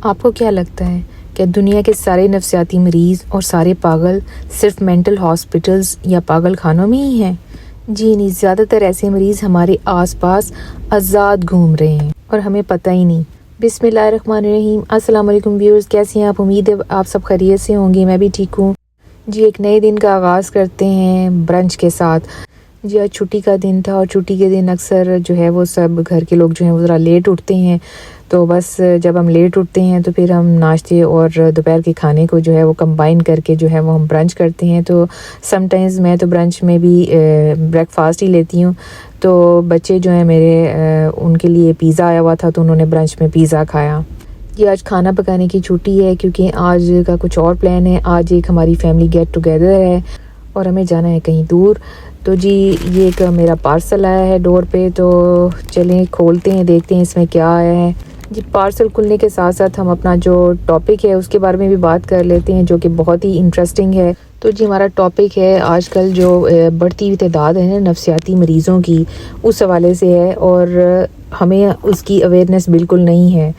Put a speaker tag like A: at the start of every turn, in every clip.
A: आपको क्या लगता है कि दुनिया के सारे नफसियाती मरीज़ और सारे पागल सिर्फ मेंटल हॉस्पिटल्स या पागल खानों में ही हैं? जी नहीं, ज़्यादातर ऐसे मरीज़ हमारे आसपास आज़ाद घूम रहे हैं और हमें पता ही नहीं। बिस्मिल्लाहिर्रहमानिर्रहीम। अस्सलाम वालेकुम व्यूअर्स, कैसे हैं आप? उम्मीद है आप सब खैरियत से होंगे। मैं भी ठीक हूँ जी। एक नए दिन का आगाज़ करते हैं ब्रंच के साथ। जी आज छुट्टी का दिन था और छुट्टी के दिन अक्सर जो है वो सब घर के लोग जो हैं वो ज़रा लेट उठते हैं। तो बस जब हम लेट उठते हैं तो फिर हम नाश्ते और दोपहर के खाने को जो है वो कंबाइन करके जो है वो हम ब्रंच करते हैं। तो समटाइम्स मैं तो ब्रंच में भी ब्रेकफास्ट ही लेती हूँ। तो बच्चे जो हैं मेरे उनके लिए पिज़्ज़ा आया हुआ था तो उन्होंने ब्रंच में पिज़्ज़ा खाया। जी आज खाना पकाने की छुट्टी है क्योंकि आज का कुछ और प्लान है। आज एक हमारी फैमिली गेट टुगेदर है और हमें जाना है कहीं दूर। तो जी ये एक मेरा पार्सल आया है डोर पे, तो चलें खोलते हैं, देखते हैं इसमें क्या आया है। जी पार्सल खुलने के साथ साथ हम अपना जो टॉपिक है उसके बारे में भी बात कर लेते हैं जो कि बहुत ही इंटरेस्टिंग है। तो जी हमारा टॉपिक है आजकल जो बढ़ती हुई तादाद है ना नफसियाती मरीज़ों की, उस हवाले से है और हमें उसकी अवेयरनेस बिल्कुल नहीं है।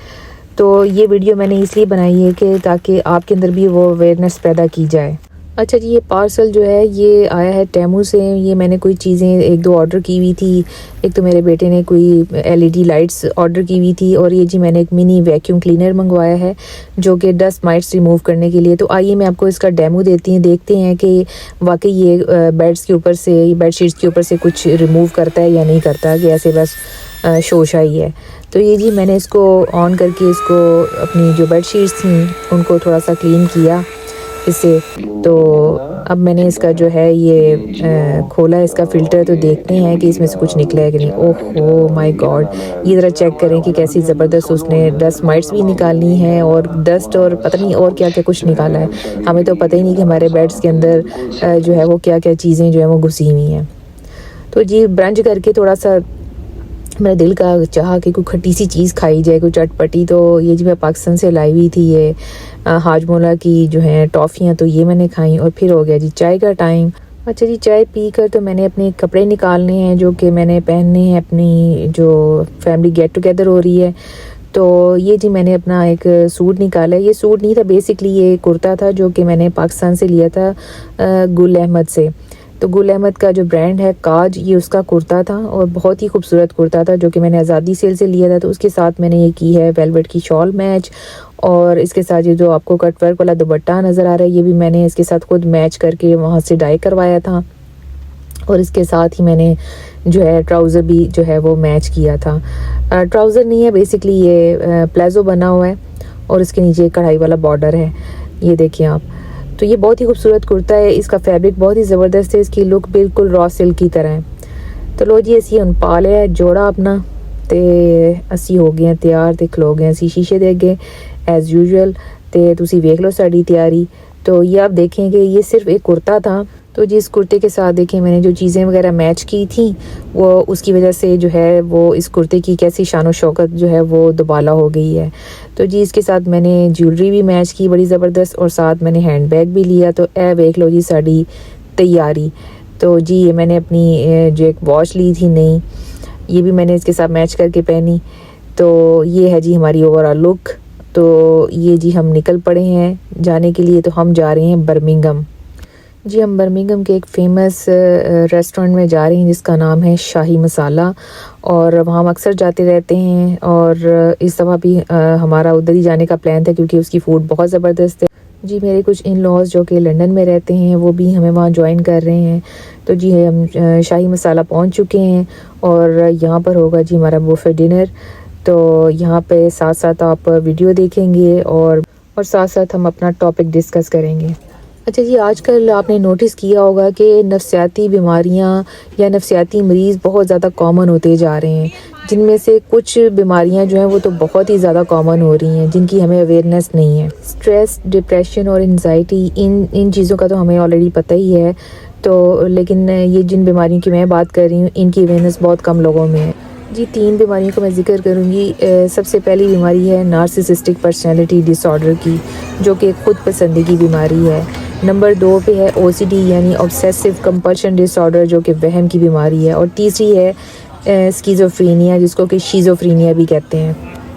A: तो ये वीडियो मैंने इसलिए बनाई है कि ताकि आपके अंदर भी वो अवेयरनेस पैदा की जाए। अच्छा जी, ये पार्सल जो है ये आया है टेमू से। ये मैंने कोई चीज़ें एक दो ऑर्डर की हुई थी। एक तो मेरे बेटे ने कोई एलईडी लाइट्स ऑर्डर की हुई थी और ये जी मैंने एक मिनी वैक्यूम क्लीनर मंगवाया है जो कि डस्ट माइट्स रिमूव करने के लिए। तो आइए मैं आपको इसका डेमो देती हैं, देखते हैं कि वाकई ये बेड्स के ऊपर से, बेडशीट्स के ऊपर से कुछ रिमूव करता है या नहीं करता, कि ऐसे बस शोशा ही है। तो ये जी मैंने इसको ऑन करके इसको अपनी जो बेडशीट्स थी उनको थोड़ा सा क्लीन किया इससे। तो अब मैंने इसका जो है ये खोला इसका फ़िल्टर, तो देखते हैं कि इसमें से कुछ निकला है कि नहीं। ओह माय गॉड, ये ज़रा चेक करें कि कैसी ज़बरदस्त उसने डस्ट माइट्स भी निकालनी है और डस्ट और पता नहीं और क्या क्या कुछ निकाला है। हमें तो पता ही नहीं कि हमारे बेड्स के अंदर जो है वो क्या क्या चीज़ें जो है वो घुसी हुई हैं। तो जी ब्रंच करके थोड़ा सा मेरा दिल का चाहा कि कोई खट्टी सी चीज़ खाई जाए, कोई चटपटी। तो ये जी मैं पाकिस्तान से लाई हुई थी ये हाजमोला की जो है टॉफ़ियाँ, तो ये मैंने खाई और फिर हो गया जी चाय का टाइम। अच्छा जी चाय पी कर तो मैंने अपने कपड़े निकालने हैं जो कि मैंने पहनने हैं अपनी जो फैमिली गेट टुगेदर हो रही है। तो ये जी मैंने अपना एक सूट निकाला है। ये सूट नहीं था, बेसिकली ये कुर्ता था जो कि मैंने पाकिस्तान से लिया था गुल अहमद से। तो गुल अहमद का जो ब्रांड है काज, ये उसका कुर्ता था और बहुत ही खूबसूरत कुर्ता था जो कि मैंने आज़ादी सेल से लिया था। तो उसके साथ मैंने ये की है वेलवेट की शॉल मैच और इसके साथ ये जो आपको कट वर्क वाला दुपट्टा नज़र आ रहा है ये भी मैंने इसके साथ खुद मैच करके वहाँ से डाई करवाया था। और इसके साथ ही मैंने जो है ट्राउज़र भी जो है वो मैच किया था। ट्राउज़र नहीं है, बेसिकली ये प्लाजो बना हुआ है और इसके नीचे कढ़ाई वाला बॉर्डर है, ये देखिए आप। तो ये बहुत ही खूबसूरत कुर्ता है, इसका फैब्रिक बहुत ही ज़बरदस्त है, इसकी लुक बिल्कुल रॉ सिल्क की तरह है। तो लो जी असी हुण पा लिया जोड़ा अपना ते असी हो गए तैयार ते खलो गए असी शीशे दे अगे एज़ यूजुअल। ते तुसी वेख लो साड़ी तैयारी। तो ये आप देखें कि ये सिर्फ एक कुर्ता था। तो जी इस कुर्ते के साथ देखें मैंने जो चीज़ें वगैरह मैच की थी वो उसकी वजह से जो है वो इस कुर्ते की कैसी शान व शौकत जो है वो दुबाला हो गई है। तो जी इसके साथ मैंने ज्वेलरी भी मैच की बड़ी ज़बरदस्त और साथ मैंने हैंड बैग भी लिया। तो ए देख लो जी साड़ी तैयारी। तो जी ये मैंने अपनी जो एक वॉच ली थी नई, ये भी मैंने इसके साथ मैच करके पहनी। तो ये है जी हमारी ओवरऑल लुक। तो ये जी हम निकल पड़े हैं जाने के लिए। तो हम जा रहे हैं बर्मिंघम। जी हम बर्मिंघम के एक फ़ेमस रेस्टोरेंट में जा रहे हैं जिसका नाम है शाही मसाला और वहाँ हम अक्सर जाते रहते हैं और इस दफ़ा भी हमारा उधर ही जाने का प्लान था क्योंकि उसकी फ़ूड बहुत ज़बरदस्त है। जी मेरे कुछ इन लॉज जो कि लंदन में रहते हैं वो भी हमें वहाँ ज्वाइन कर रहे हैं। तो जी हम शाही मसाला पहुँच चुके हैं और यहाँ पर होगा जी हमारा बुफे डिनर। तो यहाँ पे साथ साथ आप वीडियो देखेंगे और साथ साथ हम अपना टॉपिक डिस्कस करेंगे। अच्छा जी आजकल आपने नोटिस किया होगा कि नफसियाती बीमारियां या नफसियाती मरीज़ बहुत ज़्यादा कॉमन होते जा रहे हैं, जिनमें से कुछ बीमारियां जो हैं वो तो बहुत ही ज़्यादा कॉमन हो रही हैं जिनकी हमें अवेयरनेस नहीं है। स्ट्रेस, डिप्रेशन और एंजाइटी, इन चीज़ों का तो हमें ऑलरेडी पता ही है। तो लेकिन ये जिन बीमारियों की मैं बात कर रही हूँ इनकी अवेयरनेस बहुत कम लोगों में है। जी 3 बीमारियों का मैं जिक्र करूँगी। सबसे पहली बीमारी है नार्सिसिस्टिक पर्सनैलिटी डिसऑर्डर की, जो कि खुद पसंदी की बीमारी है। नंबर 2 पे है ओसीडी यानी ऑब्सेसिव कंपल्शन डिसऑर्डर, जो कि वहम की बीमारी है। और तीसरी है स्किज़ोफ्रेनिया, जिसको कि शिज़ोफ्रेनिया भी कहते हैं।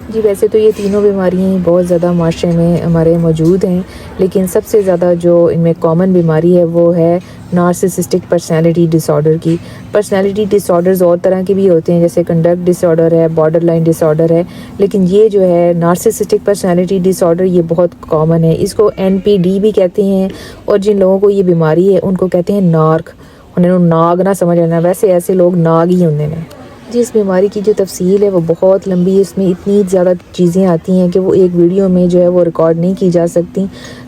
A: जी वैसे तो ये तीनों बीमारियाँ बहुत ज़्यादा माशरे में हमारे मौजूद हैं, लेकिन सबसे ज़्यादा जो इनमें कॉमन बीमारी है वो है नार्सिसिस्टिक पर्सनैलिटी डिसऑर्डर की। पर्सनैलिटी डिसऑर्डर्स और तरह के भी होते हैं, जैसे कंडक्ट डिसऑर्डर है, बॉर्डर लाइन डिसऑर्डर है, लेकिन ये जो है नार्सिसिस्टिक पर्सनैलिटी डिसऑर्डर ये बहुत कॉमन है। इसको NPD भी कहते हैं, और जिन लोगों को ये बीमारी है उनको कहते हैं नार्क। उन्हें नाग ना समझ आना, वैसे ऐसे लोग नाग ही होंगे ने। जी इस बीमारी की जो तफसील है वो बहुत लंबी है, इसमें इतनी ज़्यादा चीज़ें आती हैं कि वो एक वीडियो में जो है वो रिकॉर्ड नहीं की जा सकती,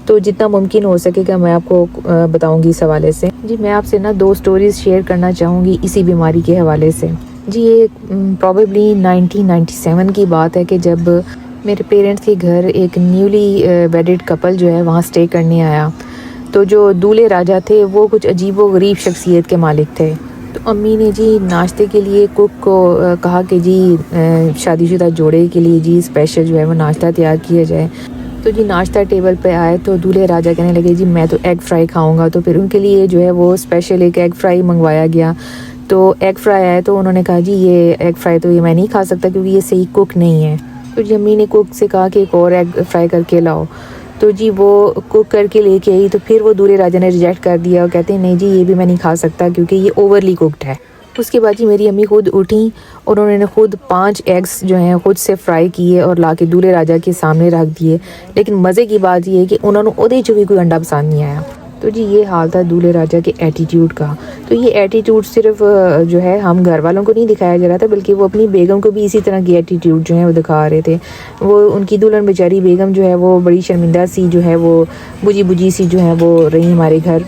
A: तो जितना मुमकिन हो सकेगा मैं आपको बताऊंगी इस हवाले से। जी मैं आपसे ना 2 स्टोरीज़ शेयर करना चाहूँगी इसी बीमारी के हवाले से। जी ये प्रॉबेबली 1997 की बात है कि जब मेरे पेरेंट्स के घर एक न्यूली वेडिड कपल जो है वहाँ स्टे करने आया। तो जो दूल्हे राजा थे वो कुछ अजीब व गरीब शख्सियत के मालिक थे। तो अम्मी ने जी नाश्ते के लिए कुक को कहा कि जी शादीशुदा जोड़े के लिए जी स्पेशल जो है वो नाश्ता तैयार किया जाए। तो जी नाश्ता टेबल पे आए तो दूल्हे राजा कहने लगे जी मैं तो एग फ्राई खाऊंगा, तो फिर उनके लिए जो है वो स्पेशल एक एग फ्राई मंगवाया गया। तो एग फ्राई आया तो उन्होंने कहा जी ये एग फ्राई तो ये मैं नहीं खा सकता क्योंकि ये सही कुक नहीं है। तो जी अम्मी ने कुक से कहा कि एक और एग फ्राई करके लाओ। तो जी वो कुक करके लेके आई, तो फिर वो दूल्हे राजा ने रिजेक्ट कर दिया और कहते हैं नहीं जी ये भी मैं नहीं खा सकता क्योंकि ये ओवरली कुक्ड है। उसके बाद जी मेरी अम्मी खुद उठी और उन्होंने खुद 5 एग्स जो हैं खुद से फ्राई किए और लाके दूल्हे राजा के सामने रख दिए। लेकिन मज़े की बात ये है कि उन्होंने उहदे चो भी कोई अंडा पसंद नहीं आया। तो जी ये हाल था दूल्हे राजा के एटीट्यूड का। तो ये एटीट्यूड सिर्फ जो है हम घर वालों को नहीं दिखाया जा रहा था, बल्कि वो अपनी बेगम को भी इसी तरह की एटीट्यूड जो है वो दिखा रहे थे। वो उनकी दुल्हन बेचारी बेगम जो है वो बड़ी शर्मिंदा सी जो है वो बुझी बुझी सी जो है वो रही हमारे घर।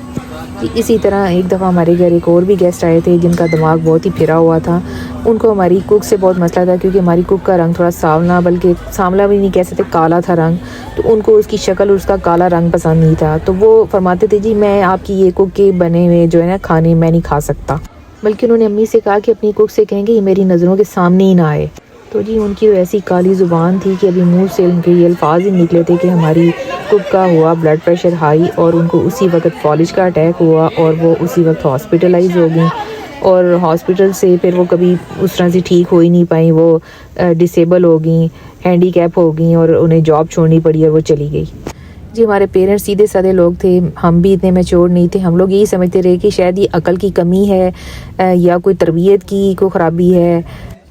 A: इसी तरह एक दफ़ा हमारे घर एक और भी गेस्ट आए थे जिनका दिमाग बहुत ही फिरा हुआ था। उनको हमारी कुक से बहुत मसला था क्योंकि हमारी कुक का रंग थोड़ा सांवला, बल्कि सांवला भी नहीं कह सकते, काला था रंग। तो उनको उसकी शक्ल और उसका काला रंग पसंद नहीं था। तो वो फरमाते थे जी मैं आपकी ये कुक के बने हुए जो है ना खाने मैं नहीं खा सकता। बल्कि उन्होंने अम्मी से कहा कि अपनी कुक से कहेंगे ये मेरी नज़रों के सामने ही ना आए। तो जी उनकी तो ऐसी काली ज़ुबान थी कि अभी मुंह से उनके ये अल्फाज ही निकले थे कि हमारी कुक का हुआ ब्लड प्रेशर हाई और उनको उसी वक्त फॉलिज का अटैक हुआ और वो उसी वक्त हॉस्पिटलाइज हो गई। और हॉस्पिटल से फिर वो कभी उस तरह से ठीक हो ही नहीं पाई, वो डिसेबल हो गई, हैंडीकैप हो गई और उन्हें जॉब छोड़नी पड़ी और वो चली गई। जी हमारे पेरेंट्स सीधे साधे लोग थे, हम भी इतने मैच्योर नहीं थे। हम लोग यही समझते रहे कि शायद ये अकल की कमी है या कोई तरबियत की कोई ख़राबी है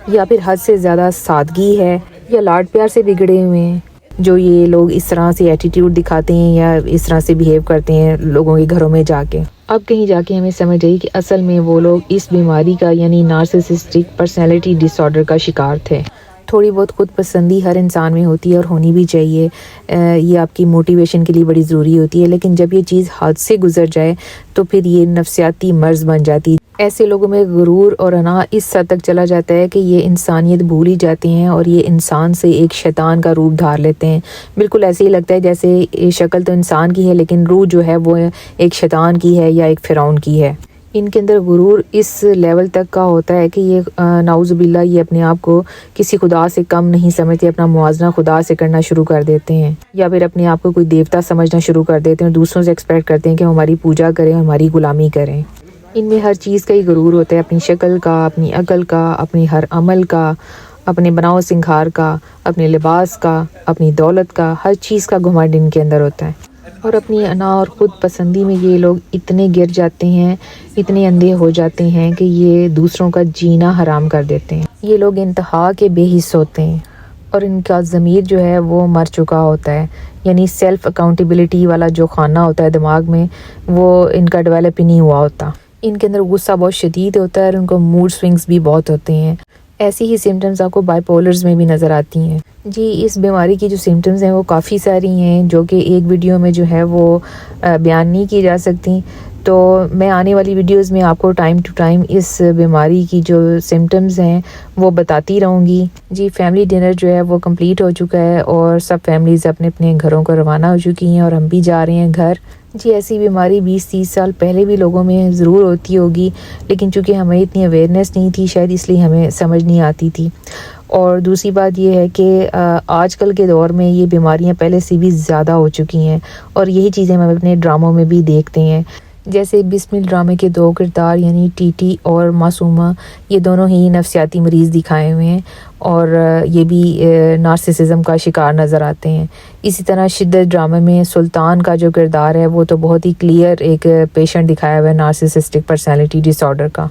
A: या फिर हद से ज़्यादा सादगी है या लाड प्यार से बिगड़े हुए हैं जो ये लोग इस तरह से एटीट्यूड दिखाते हैं या इस तरह से बिहेव करते हैं लोगों के घरों में जाके। अब कहीं जाके हमें समझ आई कि असल में वो लोग इस बीमारी का यानी नार्सिसिस्टिक पर्सनैलिटी डिसऑर्डर का शिकार थे। थोड़ी बहुत खुद पसंदी हर इंसान में होती है और होनी भी चाहिए, ये आपकी मोटिवेशन के लिए बड़ी ज़रूरी होती है। लेकिन जब ये चीज़ हद से गुजर जाए तो फिर ये नफ्सियाती मर्ज़ बन जाती है। ऐसे लोगों में गुरूर और अना इस हद तक चला जाता है कि ये इंसानियत भूल ही जाते हैं और ये इंसान से एक शैतान का रूप धार लेते हैं। बिल्कुल ऐसे ही लगता है जैसे शक्ल तो इंसान की है लेकिन रूह जो है वो एक शैतान की है या एक फ़िरौन की है। इनके अंदर गुरूर इस लेवल तक का होता है कि ये नाउज़ुबिल्लाह ये अपने आप को किसी खुदा से कम नहीं समझते, अपना मुआवजा खुदा से करना शुरू कर देते हैं या फिर अपने आप को कोई देवता समझना शुरू कर देते हैं। दूसरों से एक्सपेक्ट करते हैं कि हमारी पूजा करें, हमारी गुलामी करें। इनमें हर चीज़ का ही गुरूर होता है, अपनी शक्ल का, अपनी अकल का, अपनी हर अमल का, अपने बनाव सिंगार का, अपने लिबास का, अपनी दौलत का, हर चीज़ का घुमंड इनके अंदर होता है। और अपनी अना और ख़ुद पसंदी में ये लोग इतने गिर जाते हैं, इतने अंधे हो जाते हैं कि ये दूसरों का जीना हराम कर देते हैं। ये लोग इंतहा के बेहिस होते हैं और इनका ज़मीर जो है वो मर चुका होता है, यानी सेल्फ़ अकाउंटेबिलिटी वाला जो खाना होता है दिमाग में वो इनका डेवलप ही नहीं हुआ होता। इनके अंदर गुस्सा बहुत शदीद होता है और उनको मूड स्विंग्स भी बहुत होते हैं। ऐसी ही सिम्टम्स आपको बाइपोलर्स में भी नज़र आती हैं। जी इस बीमारी की जो सिम्टम्स हैं वो काफ़ी सारी हैं जो कि एक वीडियो में जो है वो बयान नहीं की जा सकती। तो मैं आने वाली वीडियोस में आपको टाइम टू टाइम इस बीमारी की जो सिम्टम्स हैं वो बताती रहूँगी। जी फैमिली डिनर जो है वो कंप्लीट हो चुका है और सब फैमिलीज़ अपने अपने घरों को रवाना हो चुकी हैं और हम भी जा रहे हैं घर। जी ऐसी बीमारी 20-30 साल पहले भी लोगों में ज़रूर होती होगी, लेकिन चूँकि हमें इतनी अवेयरनेस नहीं थी शायद इसलिए हमें समझ नहीं आती थी। और दूसरी बात यह है कि आजकल के दौर में ये बीमारियां पहले से भी ज़्यादा हो चुकी हैं और यही चीज़ें हम अपने ड्रामों में भी देखते हैं जैसे बिस्मिल ड्रामे के दो किरदार यानी टीटी और मासूमा, ये दोनों ही नफसियाती मरीज़ दिखाए हुए हैं और ये भी नार्सिसिज्म का शिकार नज़र आते हैं। इसी तरह शिद्दत ड्रामे में सुल्तान का जो किरदार है वो तो बहुत ही क्लियर एक पेशेंट दिखाया हुआ है नार्सिसिस्टिक पर्सनैलिटी डिसऑर्डर का।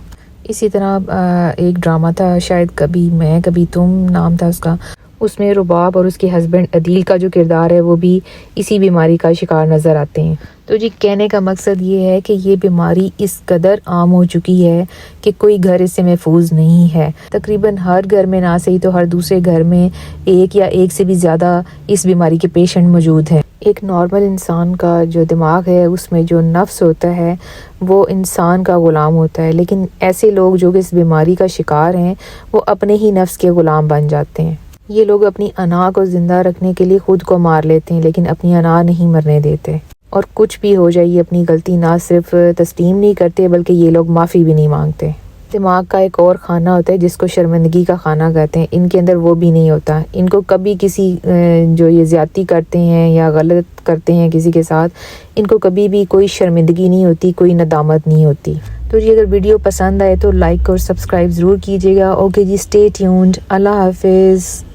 A: इसी तरह एक ड्रामा था शायद कभी मैं कभी तुम नाम था उसका, उसमें रुबाब और उसके हस्बैंड अदील का जो किरदार है वो भी इसी बीमारी का शिकार नज़र आते हैं। तो जी कहने का मकसद ये है कि ये बीमारी इस कदर आम हो चुकी है कि कोई घर इससे महफूज नहीं है। तकरीबन हर घर में ना सही तो हर दूसरे घर में एक या एक से भी ज़्यादा इस बीमारी के पेशेंट मौजूद हैं। एक नॉर्मल इंसान का जो दिमाग है उसमें जो नफ्स होता है वो इंसान का ग़ुलाम होता है, लेकिन ऐसे लोग जो कि इस बीमारी का शिकार हैं वो अपने ही नफ्स के ग़ुलाम बन जाते हैं। ये लोग अपनी अना को ज़िंदा रखने के लिए ख़ुद को मार लेते हैं, लेकिन अपनी अना नहीं मरने देते। और कुछ भी हो जाए ये अपनी गलती ना सिर्फ तस्लीम नहीं करते बल्कि ये लोग माफ़ी भी नहीं मांगते। दिमाग का एक और खाना होता है जिसको शर्मिंदगी का खाना कहते हैं, इनके अंदर वो भी नहीं होता। इनको कभी किसी जो ये ज़्यादती करते हैं या गलत करते हैं किसी के साथ, इनको कभी भी कोई शर्मिंदगी नहीं होती, कोई नदामत नहीं होती। तो जी अगर वीडियो पसंद आए तो लाइक और सब्सक्राइब ज़रूर कीजिएगा। ओके जी, स्टे ट्यून्ड। अल्लाह हाफिज़।